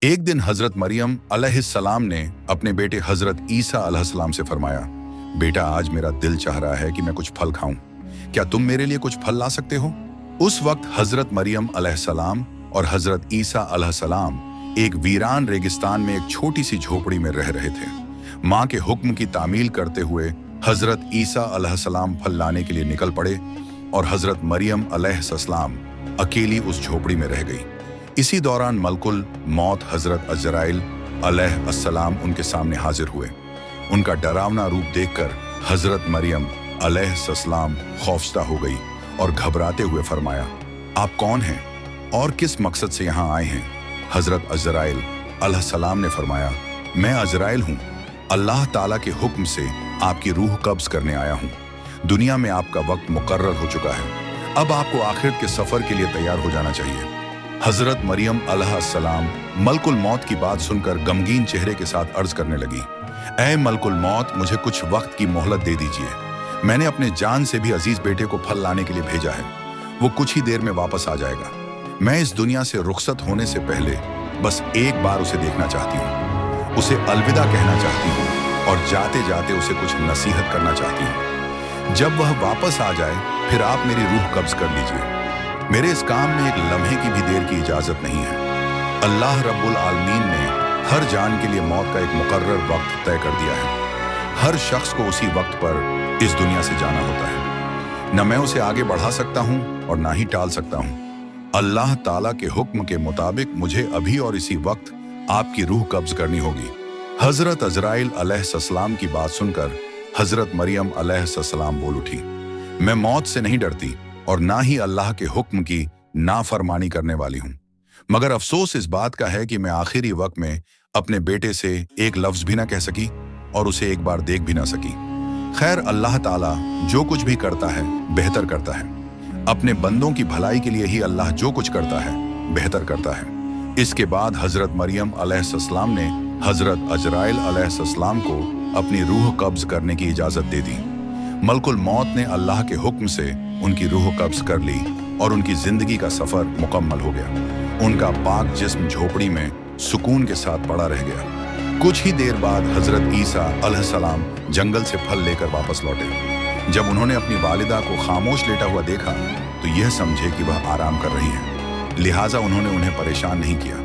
एक दिन हजरत मरियम अलैहिस्सलाम ने अपने बेटे हजरत ईसा अलैहिस्सलाम से फरमाया, बेटा आज मेरा दिल चाह रहा है कि मैं कुछ फल खाऊं, क्या तुम मेरे लिए कुछ फल ला सकते हो? उस वक्त हजरत मरियम अलैहिस्सलाम और हजरत ईसा अलैहिस्सलाम एक वीरान रेगिस्तान में एक छोटी सी झोपड़ी में रह रहे थे। माँ के हुक्म की तामील करते हुए हजरत ईसा अलैहिस्सलाम फल लाने के लिए निकल पड़े और हजरत मरियम अलैहिस्सलाम अकेली उस झोपड़ी में रह गई। इसी दौरान मलकुल मौत हजरत अजराइल अलैहिस्सलाम उनके सामने हाजिर हुए। उनका डरावना रूप देखकर हजरत मरियम अलैहिस्सलाम खौफजदा हो गई और घबराते हुए फरमाया, आप कौन हैं और किस मकसद से यहाँ आए हैं? हजरत अजराइल अलैहिस्सलाम ने फरमाया, मैं अजराइल हूँ, अल्लाह ताला के हुक्म से आपकी रूह कब्ज करने आया हूँ। दुनिया में आपका वक्त मुकर्रर हो चुका है, अब आपको आखिरत के सफर के लिए तैयार हो जाना चाहिए। हजरत मरियम अलैहिस्सलाम मलकुल मौत की बात सुनकर गमगीन चेहरे के साथ अर्ज करने लगी, ऐ मलकुल मौत, मुझे कुछ वक्त की मोहलत दे दीजिए। मैंने अपने जान से भी अजीज बेटे को फल लाने के लिए भेजा है, वो कुछ ही देर में वापस आ जाएगा। मैं इस दुनिया से रुखसत होने से पहले बस एक बार उसे देखना चाहती हूँ, उसे अलविदा कहना चाहती हूँ और जाते जाते उसे कुछ नसीहत करना चाहती हूँ। जब वह वापस आ जाए फिर आप मेरी रूह कब्ज कर लीजिए। मेरे इस काम में एक लम्हे की भी देर की इजाजत नहीं है। अल्लाह रब्बुल आलमीन ने हर जान के लिए मौत का एक मुकर्रर वक्त तय कर दिया है। हर शख्स को उसी वक्त पर इस दुनिया से जाना होता है। न मैं उसे आगे बढ़ा सकता हूँ और ना ही टाल सकता हूँ। अल्लाह ताला के हुक्म के मुताबिक मुझे अभी और इसी वक्त आपकी रूह कब्ज करनी होगी। हजरत अजराइल अलैहिस्सलाम की बात सुनकर हजरत मरियम अलैहिस्सलाम बोल उठी, मैं मौत से नहीं डरती और ना ही अल्लाह के हुक्म की नाफरमानी करने वाली हूँ, मगर अफसोस इस बात का है कि मैं आखिरी वक्त में अपने बेटे से एक लफ्ज भी ना कह सकी और उसे एक बार देख भी ना सकी। खैर, अल्लाह ताला जो कुछ भी करता है बेहतर करता है। अपने बंदों की भलाई के लिए ही अल्लाह जो कुछ करता है बेहतर करता है। इसके बाद हजरत मरियम अलैहिस्सलाम ने हजरत अजराइल अलैहिस्सलाम को अपनी रूह कब्ज करने की इजाजत दे दी। मलकुल मौत ने अल्लाह के हुक्म से उनकी रूह कब्ज कर ली और उनकी जिंदगी का सफर मुकम्मल हो गया। उनका पाक जिस्म झोपड़ी में सुकून के साथ पड़ा रह गया। कुछ ही देर बाद हजरत ईसा अलैहिस्सलाम जंगल से फल लेकर वापस लौटे। जब उन्होंने अपनी वालिदा को खामोश लेटा हुआ देखा तो यह समझे कि वह आराम कर रही है, लिहाजा उन्होंने उन्हें परेशान नहीं किया।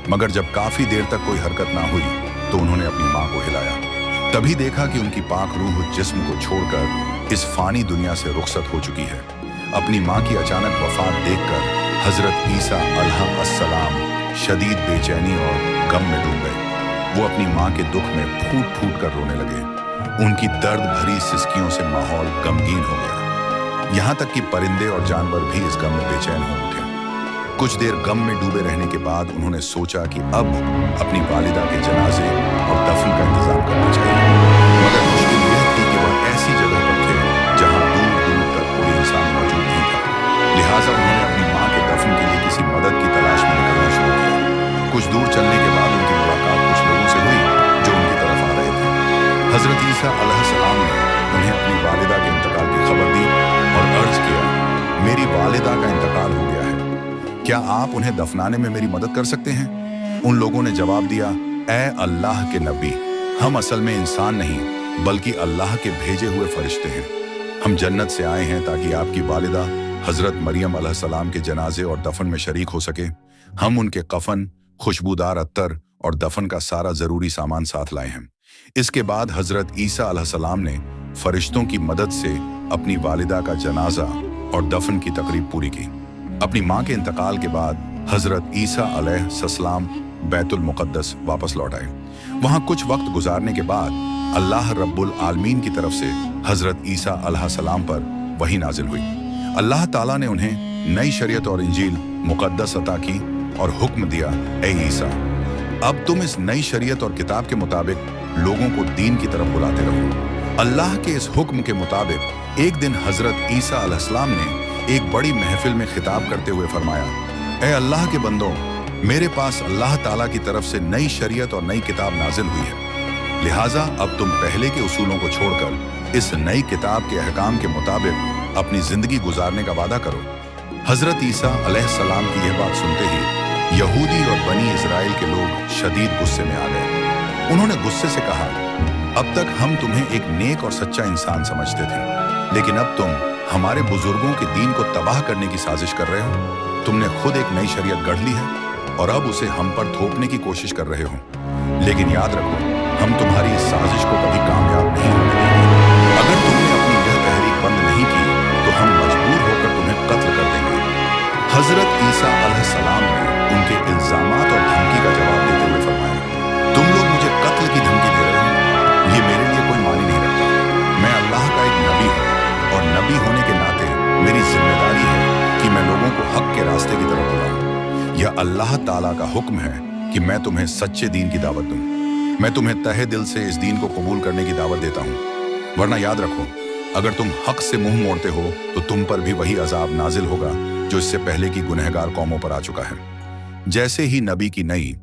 मगर जब काफी देर तक कोई हरकत ना हुई तो उन्होंने अपनी माँ को हिलाया। तभी देखा कि उनकी पाक रूह जिस्म को छोड़कर इस फानी दुनिया से रुखसत हो चुकी है। अपनी माँ की अचानक वफात देखकर हजरत ईसा अलैहिस्सलाम शदीद बेचैनी और गम में डूब गए। वो अपनी माँ के दुख में फूट फूट कर रोने लगे। उनकी दर्द भरी सिसकियों से माहौल गमगीन हो गया। यहाँ तक कि परिंदे और जानवर भी इस गम में बेचैन हो उठे। कुछ देर गम में डूबे रहने के बाद उन्होंने सोचा कि अब अपनी वालिदा के जनाजे और दफन का इंतजाम करना चाहिए। मगर मुश्किल यह थी कि वह ऐसी जगह पर थे जहां दूर दूर तक कोई इंसान मौजूद नहीं था। लिहाजा उन्होंने अपनी माँ के दफन के लिए किसी मदद की तलाश में निकलना शुरू किया। कुछ दूर चलने के बाद उनकी मुलाकात कुछ लोगों से हुई जो उनकी तरफ आ रहे थे। हजरत ईसा अलैहिस्सलाम ने उन्हें अपनी वालिदा के इंतकाल की खबर दी और अर्ज किया, मेरी वालिदा का इंतकाल हो गया है, क्या आप उन्हें दफनाने में मेरी मदद कर सकते हैं? उन लोगों ने जवाब दिया, ऐ अल्लाह के नबी, हम असल में इंसान नहीं बल्कि अल्लाह के भेजे हुए फरिश्ते हैं। हम जन्नत से आए हैं ताकि आपकी वालिदा हजरत मरियम अलैहिस्सलाम के जनाजे और दफन में शरीक हो सके। हम उनके कफन, खुशबूदार अत्तर और दफन का सारा जरूरी सामान साथ लाए हैं। इसके बाद हजरत ईसा अलैहिस्सलाम ने फरिश्तों की मदद से अपनी वालिदा का जनाजा और दफन की तकरीब पूरी की। अपनी माँ के इंतकाल के बाद हजरत ईसा अलैहिस्सलाम बैतुल मुक़द्दस वापस लौट आए। वहाँ कुछ वक्त गुजारने के बाद अल्लाह रब्बुल आलमीन की तरफ से हजरत ईसा अलैहिस्सलाम पर वही नाजिल हुई। अल्लाह ताला ने उन्हें नई शरीयत और इंजील मुक़द्दस अता की और हुक्म दिया, ए ईसा, अब तुम इस नई शरीयत और किताब के मुताबिक लोगों को दीन की तरफ बुलाते रहो। अल्लाह के इस हुक्म के मुताबिक एक दिन हजरत ईसा अलैहिस्सलाम ने एक बड़ी महफिल में खिताब करते हुए फरमाया, ए अल्लाह के बंदों, मेरे पास अल्लाह ताला की तरफ से नई शरीयत और नई किताब नाजिल हुई है, लिहाजा अब तुम पहले के उसूलों को छोड़कर इस नई किताब के अहकाम के मुताबिक अपनी जिंदगी गुजारने का वादा करो। हजरत ईसा अलैहिस्सलाम की यह बात सुनते ही यहूदी और बनी इजराइल के लोग शदीद गुस्से में आ गए। उन्होंने गुस्से से कहा, अब तक हम तुम्हें एक नेक और सच्चा इंसान समझते थे, लेकिन अब तुम हमारे बुजुर्गों के दीन को तबाह करने की साजिश कर रहे हो। तुमने खुद एक नई शरीयत गढ़ ली है और अब उसे हम पर थोपने की कोशिश कर रहे हो। लेकिन याद रखो, हम तुम्हारी इस साजिश को कभी कामयाब नहीं होने देंगे। अगर तुमने अपनी यह तहरीक बंद नहीं की तो हम मजबूर होकर तुम्हें कत्ल कर देंगे। हजरत ईसा अलैहिस्सलाम ने उनके इल्जामात और धमकी का जवाब देते हुए फरमाया, तुम लोग मुझे कत्ल की धमकी दे रहे हो, ये मेरे लिए कोई मानी नहीं रखता। मैं अल्लाह का एक नबी हूँ और नबी होने के नाते मेरी जिम्मेदारी है कि मैं लोगों को हक के रास्ते की तरफ बुलाऊं। यह अल्लाह ताला का हुक्म है कि मैं तुम्हें सच्चे दीन की दावत दूं। मैं तुम्हें तहे दिल से इस दीन को कबूल करने की दावत देता हूँ, वरना याद रखो, अगर तुम हक से मुंह मोड़ते हो तो तुम पर भी वही अजाब नाजिल होगा जो इससे पहले की गुनहगार कौमों पर आ चुका है। जैसे ही नबी की नई